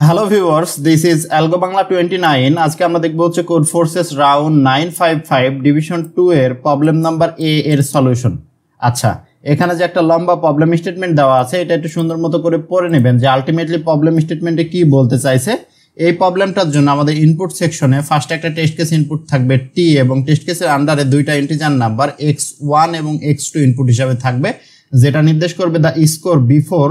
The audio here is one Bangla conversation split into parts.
Hello viewers, this is algo Bangla 29। আজকে আমরা দেখব হচ্ছে কোড ফোর্সেস রাউন্ড 955 ডিভিশন 2 এর প্রবলেম নাম্বার এ এর সলিউশন। আচ্ছা, এখানে যে একটা লম্বা প্রবলেম স্টেটমেন্ট দেওয়া আছে, এটা একটু সুন্দর মতো করে পড়ে নেবেন যে আলটিমেটলি প্রবলেম স্টেটমেন্টে কি বলতে চাইছে। এই প্রবলেমটার জন্য আমাদের ইনপুট সেকশনে ফার্স্ট একটা টেস্ট কেস ইনপুট থাকবে টি, এবং টেস্ট কেসের আন্ডারে দুইটা ইন্টিজার নাম্বার x1 এবং x2 ইনপুট হিসাবে থাকবে, যেটা নির্দেশ করবে the score before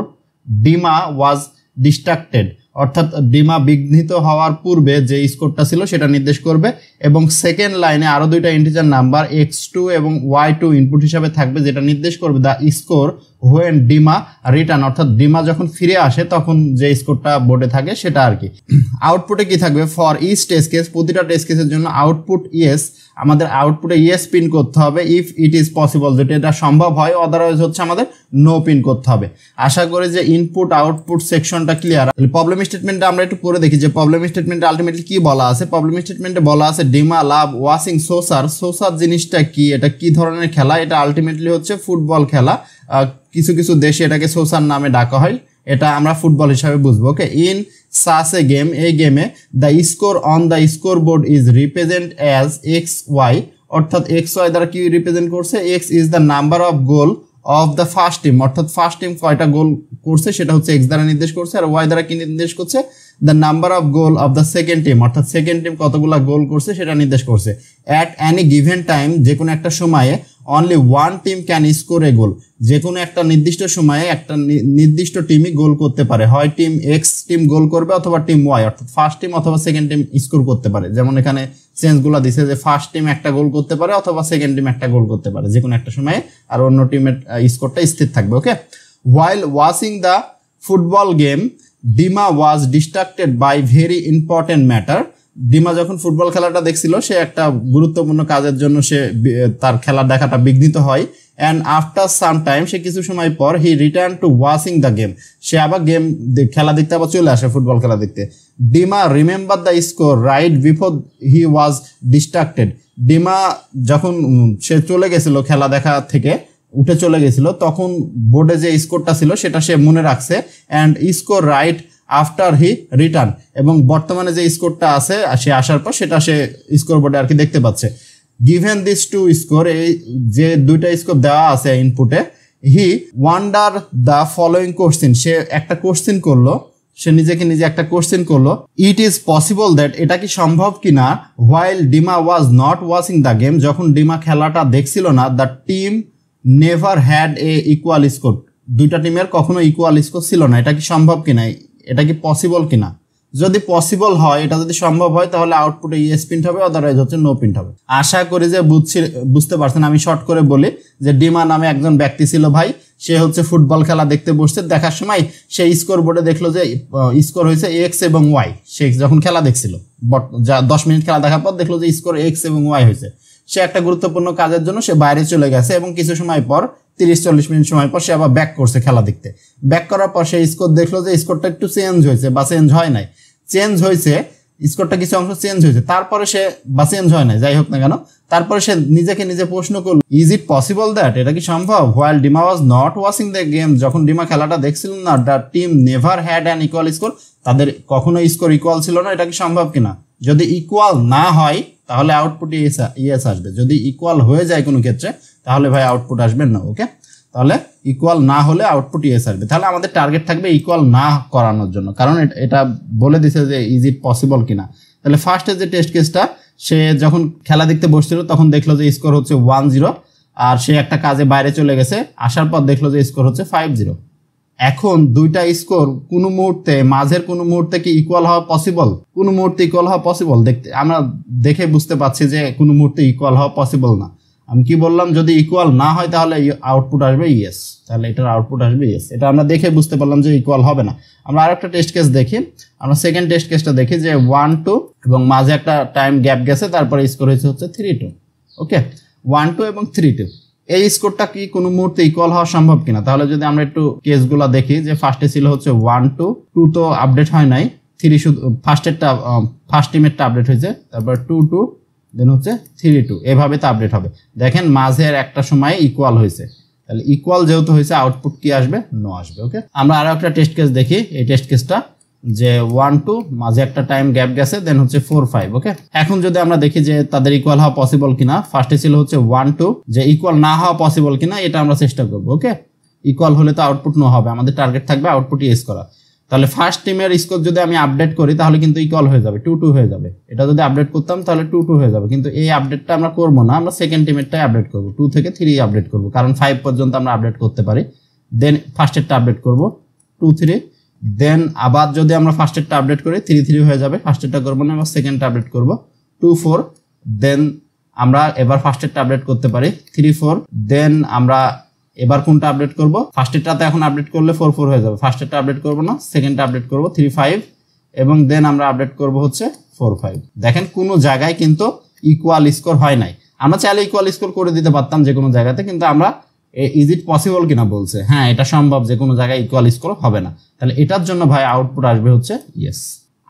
Dima was distracted, অর্থাৎ ডিমা বিঘ্নিত হওয়ার পূর্বে যে স্কোরটা ছিল সেটা নির্দেশ করবে। এবং সেকেন্ড লাইনে আরও দুইটা ইন্টিজার নাম্বার x2 এবং y2 ইনপুট হিসাবে থাকবে, যেটা নির্দেশ করবে the score when Dima return, অর্থাৎ ডিমা যখন ফিরে আসে তখন যে স্কোরটা বোর্ডে থাকে সেটা আর কি। আউটপুটে কি থাকবে, ফর ইচ টেস্ট কেস, প্রতিটা টেস্ট কেসের জন্য আউটপুট ইয়েস, আমাদের আউটপুটে ইয়েস পিন করতে হবে ইফ ইট ইজ পসিবল, যেটা এটা সম্ভব হয়, আদারওয়াইজ হচ্ছে আমাদের নো পিন করতে হবে। আশা করি যে ইনপুট আউটপুট সেকশনটা ক্লিয়ার। প্রবলেম স্টেটমেন্টটা আমরা একটু পড়ে দেখি যে প্রবলেম স্টেটমেন্টে আলটিমেটলি কি বলা আছে। প্রবলেম স্টেটমেন্টে বলা আছে ডিমা লাভ ওয়াচিং সোসার। সোসার জিনিসটা কি, এটা কি ধরনের খেলা? এটা আলটিমেটলি হচ্ছে ফুটবল খেলা। কিছু কিছু দেশে এটাকে সোসার নামে ডাকা হয়, এটা আমরা ফুটবল হিসাবে বুঝবো। ওকে, ইন সাস এ গেম, এই গেমে the score on the score board is represent as X Y, অর্থাৎ এক্স ওয়াই দ্বারা কি রিপ্রেজেন্ট করছে, X is the number of goal of the first team, অর্থাৎ ফার্স্ট টিম কয়টা গোল করছে সেটা হচ্ছে এক্স দ্বারা নির্দেশ করছে, আর ওয়াই দ্বারা কি নির্দেশ করছে, the number of goal of the second team, অর্থাৎ সেকেন্ড টিম কতগুলা গোল করছে সেটা নির্দেশ করছে। অ্যাট এনি গিভেন টাইম, যে কোনো একটা সময়ে only one team can score a goal, যে কোনো একটা নির্দিষ্ট সময়ে একটা নির্দিষ্ট টিমই গোল করতে পারে, হয় টিম এক্স টিম গোল করবে অথবা টিম ওয়াই, অর্থাৎ ফার্স্ট টিম অথবা সেকেন্ড টিম স্কোর করতে পারে। যেমন এখানে চেঞ্জগুলো দিছে যে ফার্স্ট টিম একটা গোল করতে পারে অথবা সেকেন্ড টিম একটা গোল করতে পারে যে কোনো একটা সময়ে, আর অন্য টিমের স্কোরটা স্থির থাকবে। Okay, while watching the football game Dima was distracted by very important matter. Dima যখন ফুটবল খেলাটা দেখছিল, সে একটা গুরুত্বপূর্ণ কাজের জন্য সে তার খেলা দেখাটা বিঘ্নিত হয়। অ্যান্ড আফটার সাম টাইম, সে কিছু সময় পর, he return to watching the game, সে আবার খেলা দেখতে আবার চলে আসে ফুটবল খেলা দেখতে। Dima remember the score right before he was distracted, Dima যখন সে চলে গেছিল খেলা দেখা থেকে উঠে চলে গেছিল, তখন বোর্ডে যে স্কোরটা ছিল সেটা সে মনে রাখছে। And score right after he return, এবং বর্তমানে যে স্কোরটা আছে সে আসার পর সেটা সে স্কোর বোর্ডে আর কি দেখতে পাচ্ছে। গিভেন দিস টু স্কোর, এই যে দুইটা স্কোর দেওয়া আছে ইনপুটে, হি ওয়ান্ডার দ্য ফলোয়িং কোশ্চেন, সে একটা কোশ্চেন করলো, সে নিজেকে নিজে একটা কোশ্চেন করলো, ইট ইজ পসিবল দ্যাট, এটা কি সম্ভব কিনা, while Dima was not watching the game, যখন ডিমা খেলাটা দেখছিল না, the team never had a equal score, দুইটা টিমের কখনো ইকুয়াল স্কোর ছিল না। এটা কি সম্ভব কিনা, এটা কি পসিবল কিনা? যদি পসিবল হয়, এটা যদি সম্ভব হয়, তাহলে আউটপুটে ইয়েস প্রিন্ট হবে, আদারওয়াইজ হচ্ছে নো প্রিন্ট হবে। আশা করি যে বুঝতে পারছেন। আমি শর্ট করে বলি যে ডিমা নামে একজন ব্যক্তি ছিল ভাই, সে হচ্ছে ফুটবল খেলা দেখতে বসছে, দেখার সময় সে স্কোর বোর্ডে দেখলো যে স্কোর হয়েছে এক্স এবং ওয়াই। সে যখন খেলা দেখছিল, 10 মিনিট খেলা দেখার পর দেখলো যে স্কোর এক্স এবং ওয়াই হয়েছে। সে একটা গুরুত্বপূর্ণ কাজের জন্য সে বাইরে চলে গেছে, এবং কিছু সময় পর 30-40 মিনিট সময় পর সে আবার ব্যাক করছে খেলা দেখতে। ব্যাক করার পর সে স্কোর দেখলো যে স্কোরটা একটু চেঞ্জ হয়েছে, বা চেঞ্জ হয় নাই, চেঞ্জ হয়েছে স্কোরটা, কিছু অংশ চেঞ্জ হয়েছে, তারপরে সে, বা চেঞ্জ হয় নাই, যাই হোক না কেন, তারপরে সে নিজেকে নিজে প্রশ্ন করলো, ইজ ইট পসিবল দ্যাট, এটা কি সম্ভব, while Dima was not watching the game, যখন ডিমা খেলাটা দেখছিল না, the team never had an equal score, তাদের কখনো স্কোর ইকুয়াল ছিল না, এটা কি সম্ভব কিনা? যদি ইকুয়াল না হয় তাহলে আউটপুটে ইয়েস আসবে, যদি ইকুয়াল হয়ে যায় কোনো ক্ষেত্রে তাহলে ভাই আউটপুট আসবে না। ওকে, তাহলে ইকুয়াল না হলে আউটপুট ইয়েস আসবে। তাহলে আমাদের টার্গেট থাকবে ইকুয়াল না করানোর জন্য, কারণ এটা বলে দিছে যে ইজ ইট পসিবল কিনা। তাহলে ফার্স্টের যে টেস্ট কেসটা, সে যখন খেলা দেখতে বসছিল তখন দেখলো যে স্কোর হচ্ছে 1-0, আর সে একটা কাজে বাইরে চলে গেছে, আসার পর দেখলো যে স্কোর হচ্ছে 5-0। এখন দুইটা স্কোর কোনো মুহূর্তে, মাঝের কোনো মুহূর্তে কি ইকুয়াল হওয়া পসিবল? কোনো মুহূর্তে ইকুয়াল হওয়া পসিবল আমরা দেখে বুঝতে পারছি যে কোনো মুহূর্তে ইকুয়াল হওয়া পসিবল না। আমি কি বললাম, যদি ইকুয়াল না হয় তাহলে আউটপুট আসবে ইয়েস, তাহলে এটার আউটপুট আসবে ইয়েস। এটা আমরা দেখে বুঝতে পারলাম যে ইকুয়াল হবে না। আমরা আরেকটা টেস্ট কেস দেখি, আমরা সেকেন্ড টেস্ট কেসটা দেখি যে 1-2 এবং মাঝে একটা টাইম গ্যাপ গেছে, তারপরে স্কোর হয়েছে হচ্ছে 3-2। ওকে, 1-2 এবং 3-2, এই স্কোরটা কি কোনো মুহূর্তে ইকুয়াল হওয়া সম্ভব কিনা? তাহলে যদি আমরা একটু কেসগুলো দেখি, যে ফার্স্টে ছিল হচ্ছে 1-2, 2 তো আপডেট হয় নাই, 3 শুধু ফার্স্ট টিমেরটা আপডেট হয়েছে, তারপর 2-2, দেন হচ্ছে 3-2, এভাবে তো আপডেট হবে। দেখেন মাঝের একটা সময় ইকুয়াল হয়েছে, তাহলে ইকুয়াল যেহেতু হয়েছে আউটপুট কি আসবে, নো আসবে। ওকে, আমরা আরো একটা টেস্ট কেস দেখি। এই টেস্ট কেসটা যে 1 2 মাঝে একটা টাইম গ্যাপ গেছে, দেন হচ্ছে 4 5। ওকে, এখন যদি আমরা দেখি যে তাদের ইকুয়াল হওয়া পসিবল কিনা, ফার্স্টে ছিল হচ্ছে 1 2, যে ইকুয়াল না হওয়া পসিবল কিনা এটা আমরা চেষ্টা করব। ওকে, ইকুয়াল হলে তো আউটপুট নো হবে, আমাদের টার্গেট থাকবে আউটপুট ইয়েস করা। তাহলে ফার্স্ট টিমের স্কোর যদি আমি আপডেট করি তাহলে কিন্তু ইকুয়াল হয়ে যাবে, 2 2 হয়ে যাবে। এটা যদি আপডেট করতাম তাহলে 2 2 হয়ে যাবে, কিন্তু এই আপডেটটা আমরা করবো না, আমরা সেকেন্ড টিমেরটাই আপডেট করবো, 2 থেকে 3 আপডেট করবো, কারণ 5 পর্যন্ত আমরা আপডেট করতে পারি। দেন ফার্স্টেরটা আপডেট করবো 2 3, দেন আবার যদি আমরা ফার্স্টেরটা আপডেট করি 3 3 হয়ে যাবে, ফার্স্টেরটা করবো না, আমরা সেকেন্ডটা আপডেট করবো 2 4, দেন আমরা এবার ফার্স্টেরটা আপডেট করতে পারি 3 4, দেন আমরা এবার কোনটা আপডেট করব, ফার্স্টেরটাতে এখন আপডেট করলে 4 4 হয়ে যাবে, ফার্স্টেরটা আপডেট করব না, সেকেন্ডটা আপডেট করব 3 5, এবং দেন আমরা আপডেট করব হচ্ছে 4 5। দেখেন কোনো জায়গায় কিন্তু ইকুয়াল স্কোর হয় নাই, আমরা চাইলে ইকুয়াল স্কোর করে দিতে পারতাম যে কোনো জায়গাতে, কিন্তু আমরা ইজ ইট পসিবল কিনা বলছে, হ্যাঁ এটা সম্ভব যে কোনো জায়গায় ইকুয়াল স্কোর হবে না, তাহলে এটার জন্য ভাই আউটপুট আসবে হচ্ছে ইয়েস।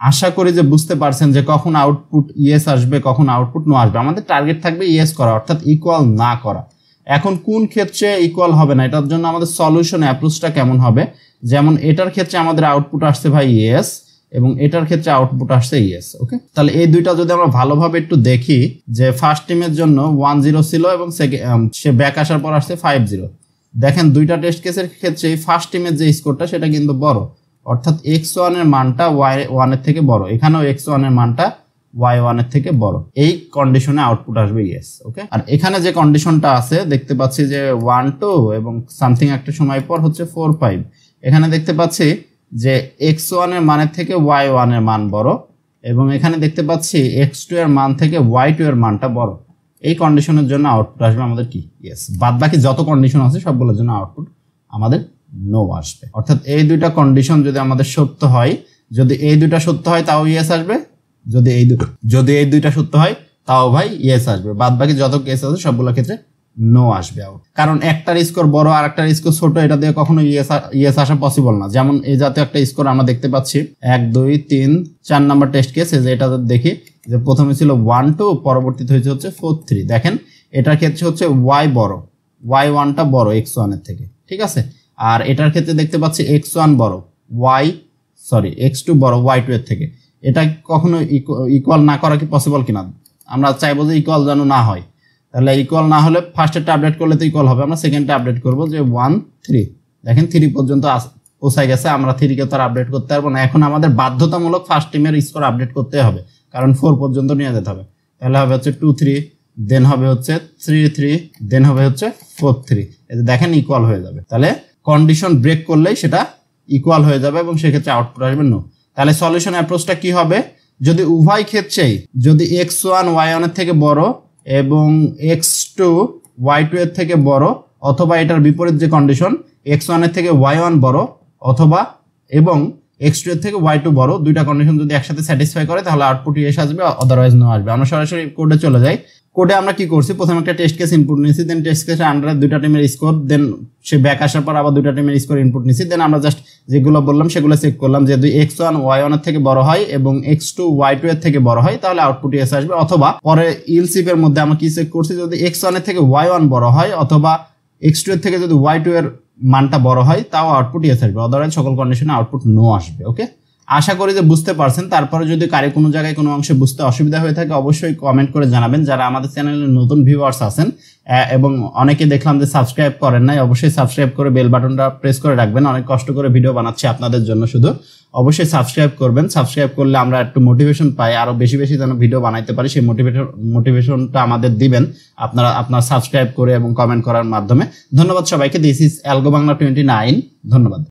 আশা করি যে বুঝতে পারছেন যে কখন আউটপুট ইয়েস আসবে, কখন আউটপুট নো আসবে। আমাদের টার্গেট থাকবে ইয়েস করা, অর্থাৎ ইকুয়াল না করা। এখন কোন ক্ষেত্রে ইকুয়াল হবে না, এটার জন্য আমাদের সলিউশন অ্যাপ্রোচটা কেমন হবে, যেমন এটার ক্ষেত্রে আমাদের আউটপুট আসছে ভাই ইয়েস, এবং এটার ক্ষেত্রে আউটপুট আসছে ইয়েস। ওকে, তাহলে এই দুইটা যদি আমরা ভালোভাবে একটু দেখি, যে ফার্স্ট টিমের জন্য 1 0 ছিল এবং সে ব্যাক আসার পর আসছে 5 0। দেখেন দুইটা টেস্ট কেসের ক্ষেত্রে ফার্স্ট টিমের যে স্কোরটা সেটা কিন্তু বড়, অর্থাৎ x1 এর মানটা y1 এর থেকে বড়, এখানেও x1 এর মানটা y1 এর থেকে বড়, এই কন্ডিশনে আউটপুট আসবে ইয়েস। ওকে, আর এখানে যে কন্ডিশনটা আছে দেখতে পাচ্ছি যে 1 2 এবং সামথিং একটা সময় পর হচ্ছে 4 5, এখানে দেখতে পাচ্ছি যে x1 এর মানের থেকে y1 এর মান বড়, এবং এখানে দেখতে পাচ্ছি x2 এর মান থেকে y2 এর মানটা বড়। এই কন্ডিশনের জন্য আউটপুট আসবে আমাদের কি ইয়েস। বাদ বাকি যত কন্ডিশন আছে সবগুলোর জন্য আউটপুট আমাদের নো আসবে। অর্থাৎ এই দুইটা কন্ডিশন যদি আমাদের সত্য হয়, যদি এই দুইটা সত্য হয় তাও ইয়েস আসবে, যদি এই দুইটা সত্য হয় তাও ভাই ইয়েস আসবে, বাদ বাকি যত কেস আছে সবগুলোর ক্ষেত্রে নো আসবে আউট। কারণ একটার স্কোর বড় আর একটার স্কোর ছোট, এটা দিয়ে কখনো ইয়েস আসা পসিবল না। যেমন এই জাতীয় একটা স্কোর আমরা দেখতে পাচ্ছি 1 2 3 4 নাম্বার টেস্ট কেস, যে এটা দেখি যে প্রথমে ছিল 1 2, পরবর্তীতে হয়েছে হচ্ছে 4 3। দেখেন এটার ক্ষেত্রে হচ্ছে y বড়, y1টা বড় x1 এর থেকে, ঠিক আছে। আর এটার ক্ষেত্রে দেখতে পাচ্ছি x1 বড় x2 বড় y2 এর থেকে। এটা কখনো ইকুয়াল না করা কি পসিবল কিনা, আমরা চাইবো যে ইকুয়াল যেন না হয়। তাহলে ইকুয়াল না হলে ফার্স্টেরটা আপডেট করলে তো ইকুয়াল হবে, আমরা সেকেন্ডটা আপডেট করবো যে 1 3। দেখেন 3 পর্যন্ত পৌঁছায় গেছে, আমরা 3 কে তো আর আপডেট করতে পারবো না, এখন আমাদের বাধ্যতামূলক ফার্স্ট টিমের স্কোর আপডেট করতে হবে, কারণ 4 পর্যন্ত নিয়ে যেতে হবে। তাহলে হবে হচ্ছে 2 3, দেন হবে হচ্ছে 3 3, দেন হবে হচ্ছে 4 3। এতে দেখেন ইকুয়াল হয়ে যাবে। তাহলে কন্ডিশন ব্রেক করলেই সেটা ইকুয়াল হয়ে যাবে এবং সেক্ষেত্রে আউটপুট আসবে নো। তাহলে সলিউশন অ্যাপ্রোচটা কি হবে, যদি উভয় ক্ষেত্রেই যদি x1 y1 এর থেকে বড় এবং x2 y2 এর থেকে বড়, অথবা এটার বিপরীত যে কন্ডিশন x1 এর থেকে y1 বড় অথবা এবং x2 এর থেকে y2 বড়, দুইটা কন্ডিশন যদি একসাথে স্যাটিসফাই করে তাহলে আউটপুট ইয়েস আসবে, আদারওয়াইজ নো আসবে। আমরা সরাসরি কোডে চলে যাই। কোডে আমরা কি করছি, প্রথমে একটা টেস্ট কেস ইনপুট নিয়েছি, দেন টেস্ট কেসের আন্ডারে দুইটা টিমের স্কোর, দেন সে ব্যাক আসার পর আবার দুইটা টিমের স্কোর ইনপুট নিয়েছি, দেন আমরা জাস্ট যেগুলো বললাম সেগুলো চেক করলাম যে যদি x1 y1 এর থেকে বড় হয় এবং x2 y2 এর থেকে বড় হয় তাহলে আউটপুট ইয়েস আসবে। অথবা পরে ইলসিফ এর মধ্যে আমরা কি চেক করছি, যদি x1 এর থেকে y1 বড় হয় অথবা x2 এর থেকে যদি y2 এর মানটা বড় হয় তাও আউটপুট ইয়েস আসবে, আদারওয়াইজ সকল কন্ডিশনে আউটপুট নো আসবে। ওকে, আশা করি যে বুঝতে পারছেন। তারপরে যদি কারো কোনো জায়গায় কোনো অংশে বুঝতে অসুবিধা হয়ে থাকে অবশ্যই কমেন্ট করে জানাবেন। যারা আমাদের চ্যানেলে নতুন ভিউয়ার্স আছেন এবং অনেকে দেখলাম যে সাবস্ক্রাইব করেন নাই, অবশ্যই সাবস্ক্রাইব করে বেল বাটনটা প্রেস করে রাখবেন। অনেক কষ্ট করে ভিডিও বানাচ্ছি আপনাদের জন্য, শুধু অবশ্যই সাবস্ক্রাইব করবেন। সাবস্ক্রাইব করলে আমরা একটু মোটিভেশন পাই, আরো বেশি বেশি যেন ভিডিও বানাইতে পারি, সেই মোটিভেশনটা আমাদের দিবেন আপনার সাবস্ক্রাইব করে এবং কমেন্ট করার মাধ্যমে। ধন্যবাদ সবাইকে। This is algo Bangla 29। ধন্যবাদ।